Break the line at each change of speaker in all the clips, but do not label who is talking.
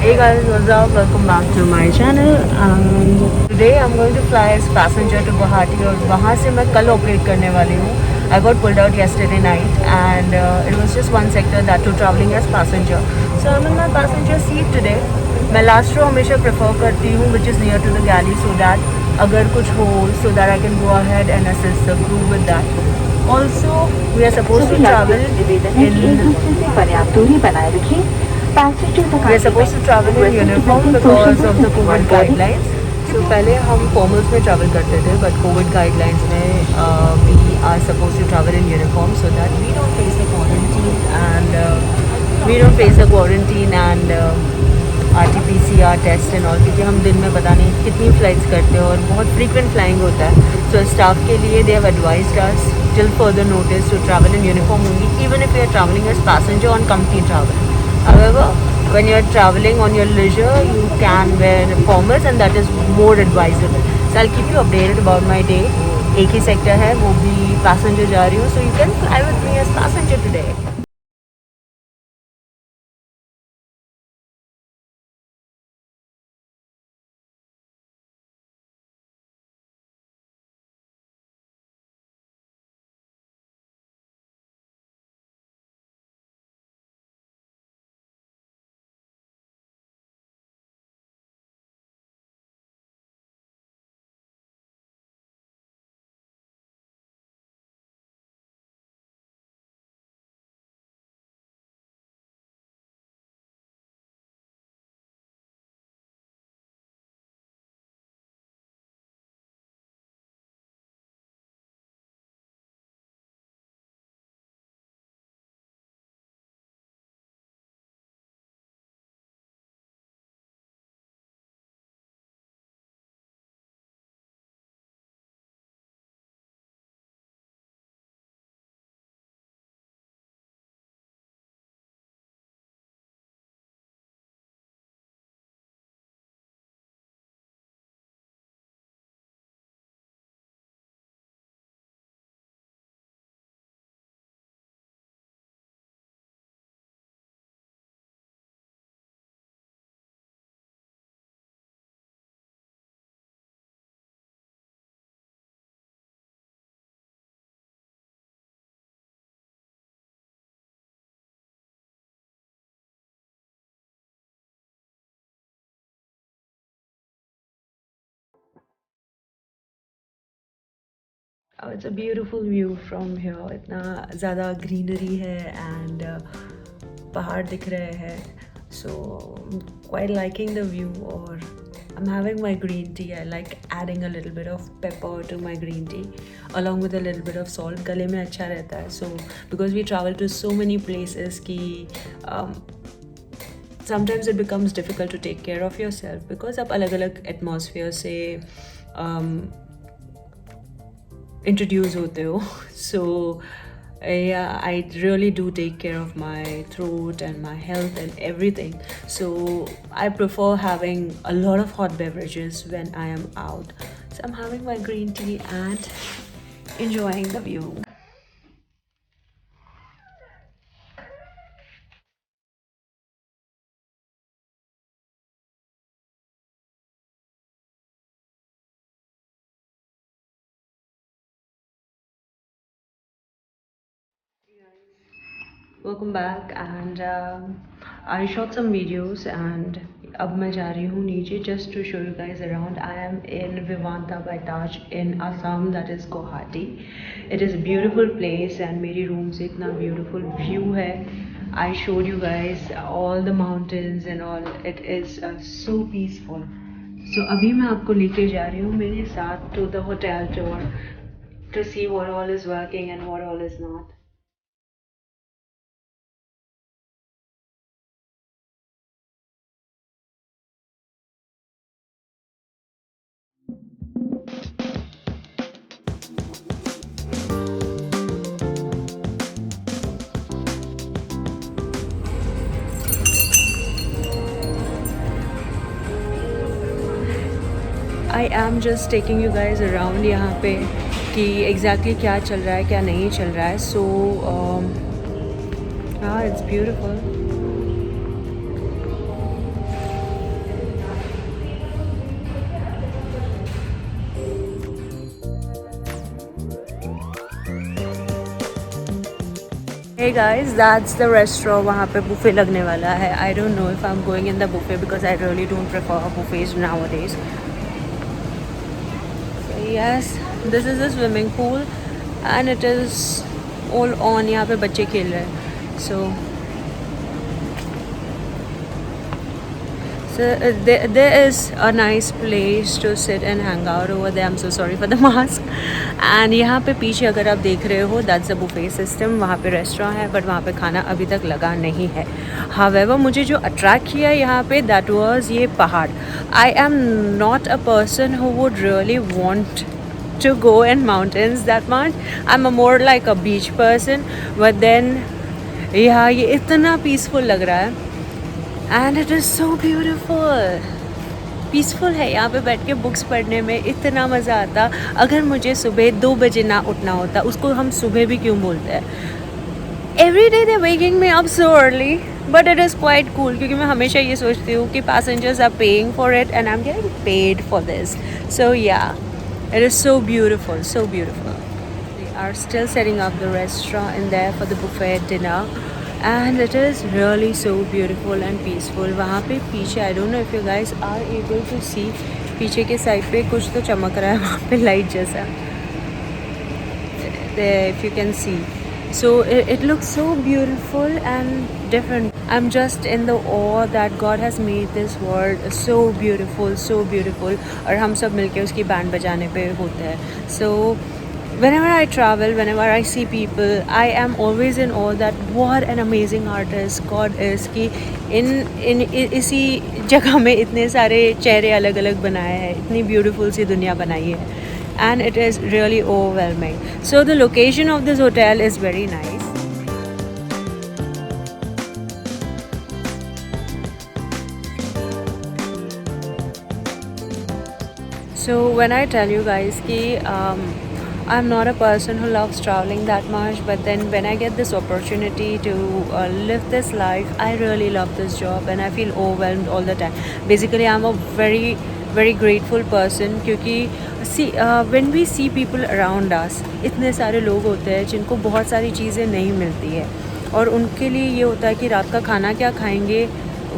Hey guys, what's up? Welcome back to my channel and today I'm going to fly as passenger to Guwahati और वहाँ से मैं कल operate करने वाली हूँ. I got pulled out yesterday night and it was just one sector that to traveling as passenger. So I'm in my passenger seat today. मैं last row हमेशा prefer करती हूँ which is near to the galley so that अगर कुछ हो so that I can go ahead and assist the crew with that. Also, we are supposed to travel we are supposed to travel in uniform because of the COVID guidelines. So पहले हम formals में travel करते थे, but COVID guidelines में we are supposed to travel in uniform so that we don't face the quarantine and RT-PCR test and all क्योंकि हम दिन में पता नहीं कितनी फ्लाइट्स करते हैं और बहुत frequent flying होता है. So staff के लिए they have advised us till further notice to travel in uniform only, even if we are traveling as passenger on company travel. However, when you are traveling on your leisure, you can wear formals and that is more advisable. So I'll keep you updated about my day. एक ही sector है, वो भी passenger जा रही हूँ, so you can fly with me as passenger today. It's a beautiful view from here. इतना ज़्यादा greenery है and पहाड़ दिख रहे हैं. So I'm quite liking the view और I'm having my green tea. I like adding a little bit of pepper to my green tea along with a little bit of salt. गले में अच्छा रहता है. So because we travel to so many places कि sometimes it becomes difficult to take care of yourself because आप अलग-अलग atmosphere से introduce होते हो. So yeah, I really do take care of my throat and my health and everything. So I prefer having a lot of hot beverages when I am out. So I'm having my green tea and enjoying the view. Welcome back and I shot some videos and अब मैं जा रही हूँ नीचे just to show you guys around. I am in Vivanta by Taj in Assam, that is Guwahati. It is a beautiful place and मेरी room से इतना beautiful view है. I showed you guys all the mountains and all. It is so peaceful. So अभी मैं आपको लेके जा रही हूँ मेरे साथ to the hotel tour to see what all is working and what all is not. I am just taking you guys around यहाँ पे कि एग्जैक्टली क्या चल रहा है क्या नहीं चल रहा है. सो हाँ, it's beautiful. Hey guys, that's the restaurant. वहाँ पे बुफे लगने वाला है. I don't know if I'm going in the buffet because I really don't prefer buffets nowadays. So yes, this is the swimming pool and it is all on. यहाँ पे बच्चे खेल रहे हैं. So there is a nice place to sit and hang out over there. I'm so sorry for the mask. And यहाँ पे पीछे अगर आप देख रहे हो, that's the buffet system. वहाँ पे रेस्टोरेंट है, बट वहाँ पे खाना अभी तक लगा नहीं है. However, मुझे जो अट्रैक्ट किया यहाँ पे, that was ये पहाड़. I am not a person who would really want to go in mountains that much. I'm a more like a beach person. But then यहाँ ये इतना peaceful लग रहा है. And it is so beautiful. Peaceful है यहाँ पे बैठ के बुक्स पढ़ने में इतना मज़ा आता. अगर मुझे सुबह 2 बजे ना उठना होता, उसको हम सुबह भी क्यों बोलते हैं. Every day they waking me up so early, but it is quite cool क्योंकि मैं हमेशा ये सोचती हूँ कि passengers are paying for it and I am getting paid for this. So yeah, it is so beautiful, so beautiful. They are still setting up the restaurant in there for the buffet dinner. And it is really so beautiful and peaceful. वहाँ पे पीछे, I don't know if you guys are able to see, पीछे के side पे कुछ तो चमक रहा है वहाँ पे लाइट जैसा. There, if you can see. So it looks so beautiful and different. I'm just in the awe that God has made this world so beautiful, so beautiful. और हम सब मिलके उसकी बैंड बजाने पे होते हैं. So whenever I travel, whenever I see people, I am always in awe that what an amazing artist God is. कि इसी जगह में इतने सारे चेहरे अलग अलग बनाए हैं, इतनी ब्यूटीफुल सी दुनिया बनाई है. And it is really overwhelming. So the location of this hotel is very nice. So when I tell you guys कि I'm not a person who loves traveling that much, but then when I get this opportunity to live this life, I really love this job and I feel overwhelmed all the time. Basically, I'm a very, very grateful person क्योंकि when we see people around us, इतने सारे लोग होते हैं जिनको बहुत सारी चीज़ें नहीं मिलती है और उनके लिए ये होता है कि रात का खाना क्या खाएंगे,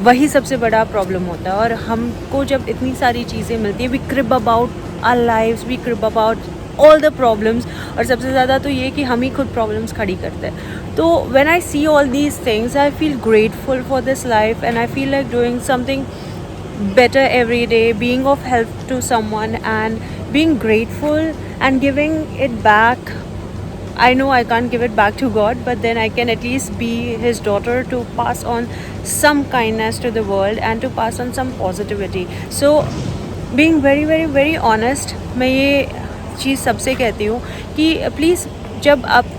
वही सबसे बड़ा प्रॉब्लम होता है. और हमको जब इतनी सारी चीज़ें मिलती है, we crib about our lives, we crib about all the problems. और सबसे ज़्यादा तो ये कि हम ही खुद प्रॉब्लम्स खड़ी करते हैं. तो when I see all these things, I feel grateful for this life and I feel like doing something better every day, being of help to someone and being grateful and giving it back. I know I can't give it back to God, but then I can at least be his daughter to pass on some kindness to the world and to pass on some positivity. So being very, very, very honest, मैं ये चीज़ सबसे कहती हूँ कि please जब आप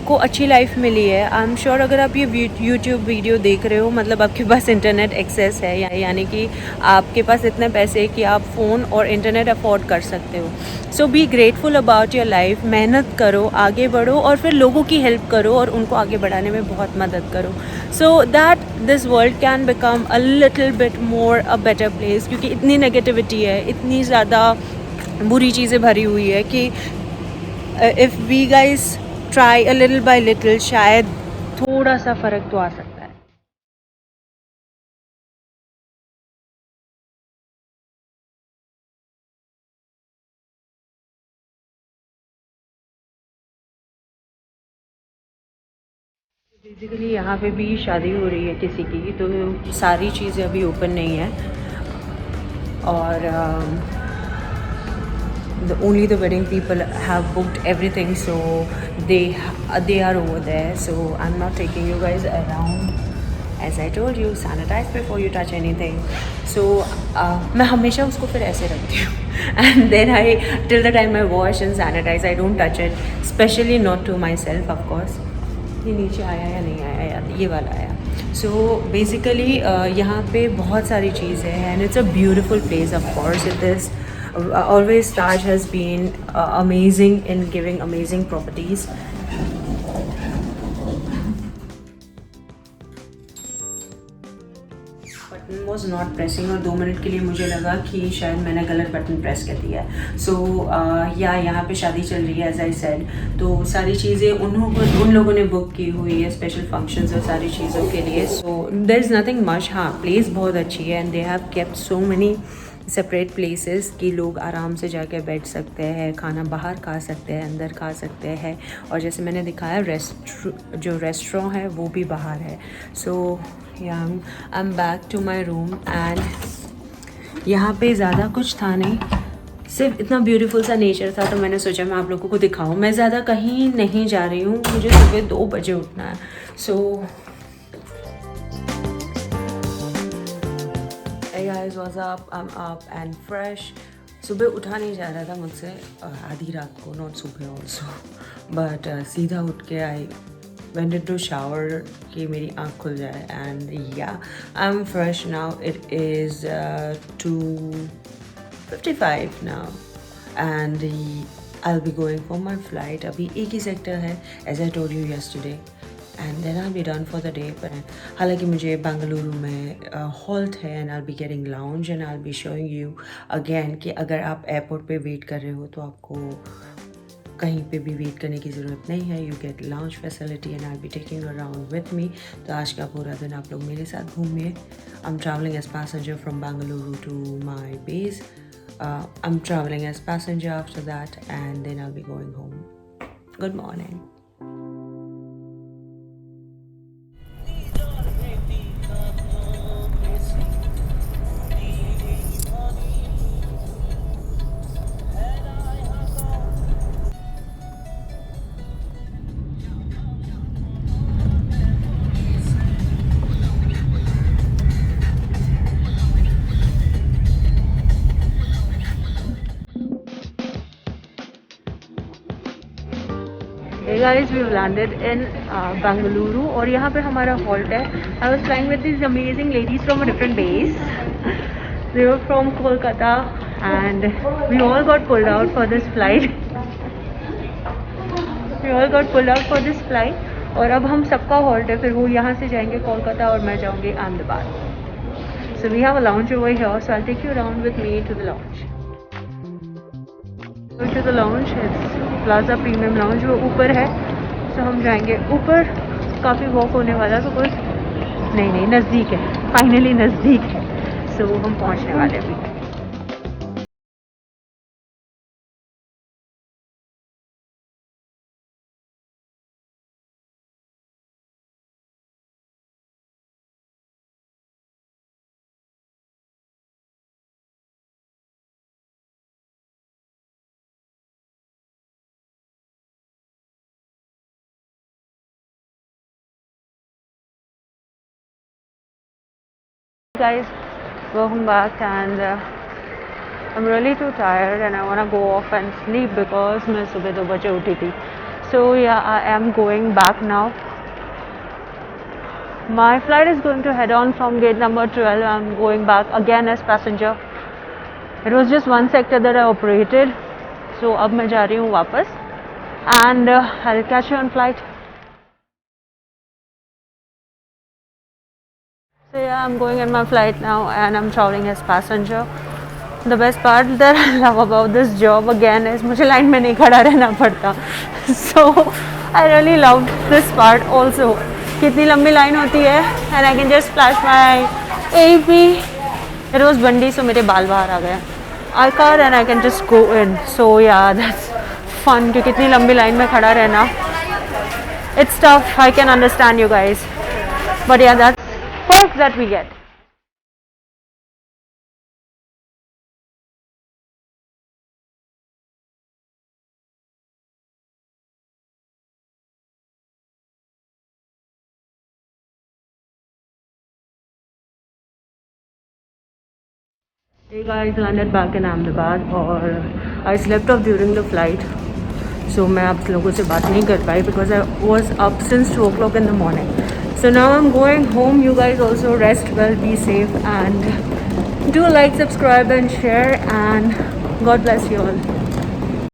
को अच्छी लाइफ मिली है, आई एम श्योर अगर आप ये यूट्यूब वीडियो देख रहे हो, मतलब आपके पास इंटरनेट एक्सेस है, यानी कि आपके पास इतने पैसे कि आप फ़ोन और इंटरनेट अफोर्ड कर सकते हो. So be grateful about your life. मेहनत करो, आगे बढ़ो और फिर लोगों की हेल्प करो और उनको आगे बढ़ाने में बहुत मदद करो. So that this world can become a little bit more a better place. क्योंकि इतनी नेगेटिविटी है, इतनी ज़्यादा बुरी चीज़ें भरी हुई है कि if we guys try a little by little, शायद थोड़ा सा फ़र्क तो आ सकता है. बेसिकली यहाँ पे भी शादी हो रही है किसी की, तो सारी चीज़ें अभी ओपन नहीं है और only the wedding people have booked everything, so they are over there. So I'm not taking you guys around. As I told you, sanitize before you touch anything. So मैं हमेशा उसको फिर ऐसे रखती हूँ and then I, till the time I wash and sanitize, I don't touch it, especially not to myself, of course. ये नीचे आया या नहीं आया, ये वाला आया. So basically यहाँ पे बहुत सारी चीज़ें हैं and it's a beautiful place. Of course it is. Always Taj has been amazing in giving amazing properties. But was not pressing और 2 मिनट के लिए मुझे लगा कि शायद मैंने गलत बटन प्रेस कर दिया है. सो यहाँ पे शादी चल रही है एज आई सेड, तो सारी चीज़ें उन लोगों ने बुक की हुई है स्पेशल फंक्शंस और सारी चीज़ों के लिए. So there is nothing much. हाँ, प्लेस बहुत अच्छी है and they have kept so many separate places कि लोग आराम से जाकर बैठ सकते हैं, खाना बाहर खा सकते हैं, अंदर खा सकते हैं. और जैसे मैंने दिखाया जो रेस्टोरेंट है वो भी बाहर है. So I am back to my room and यहाँ पे ज़्यादा कुछ था नहीं, सिर्फ इतना ब्यूटीफुल सा नेचर था, तो मैंने सोचा मैं आप लोगों को दिखाऊँ. मैं ज़्यादा कहीं नहीं जा रही हूँ, मुझे सुबह 2 बजे उठना है. सो Hey guys, what's up? I'm up and fresh. सुबह उठा नहीं जा रहा था मुझसे आधी रात को, नॉट सुबह ऑल्सो, बट सीधा उठ के आई went into shower कि मेरी आँख खुल जाए. And yeah, I'm fresh now. It is 2:55 now and I'll be going for my flight. अभी एक ही सेक्टर है as I told you yesterday. And then I'll be done for the day. But हालांकि मुझे बेंगलुरु में हॉल्ट है and I'll be getting lounge and I'll be showing you again कि अगर आप एयरपोर्ट पे वेट कर रहे हो तो आपको कहीं पे भी वेट करने की ज़रूरत नहीं है. You get lounge facility and I'll be taking you around with me. तो आज का पूरा दिन आप लोग मेरे साथ घूमिए. I'm traveling as passenger from Bengaluru to my base. I'm traveling as passenger after that and then I'll be going home. Good morning. Hey guys, we've landed in Bengaluru और यहाँ पे हमारा हॉल्ट है. I was flying with these amazing ladies from a different base. They were from Kolkata and we all got pulled out for this flight. और अब हम सबका halt है, फिर वो यहाँ से जाएंगे कोलकाता और मैं जाऊँगी Ahmedabad. So we have a lounge over here, so I'll take you around with me to the lounge. Go to the lounge. It's Plaza Premium Lounge. वो ऊपर है, so हम जाएंगे ऊपर. काफ़ी वॉक होने वाला है बिकॉज नहीं नज़दीक है, फाइनली नज़दीक है. so हम पहुँचने वाले अभी. Guys, welcome back and I'm really too tired and I want to go off and sleep because मैं सुबह 2 बजे उठी थी. So yeah, I am going back now. My flight is going to head on from gate number 12. I'm going back again as passenger. It was just one sector that I operated, so अब मैं जा रही हूँ वापस and I'll catch you on flight. So yeah, I'm going in my flight now and I'm traveling as passenger. The best part that I love about this job again is मुझे line में नहीं खड़ा रहना पड़ता. So I really loved this part also. कितनी लंबी line होती है and I can just flash my AP. It was windy so मेरे बाल बाहर आ गए. I car and I can just go in. So yeah, that's fun कि कितनी लंबी लाइन में खड़ा रहना. It's tough. I can understand you guys. But yeah, that's perks that we get. Hey guys, landed back in Ahmedabad और I slept off during the flight. So मैं आप लोगों से बात नहीं कर पाई because I was up since 2 o'clock in the morning. So now I'm going home. You guys also rest well, be safe and do like, subscribe and share and God bless you all.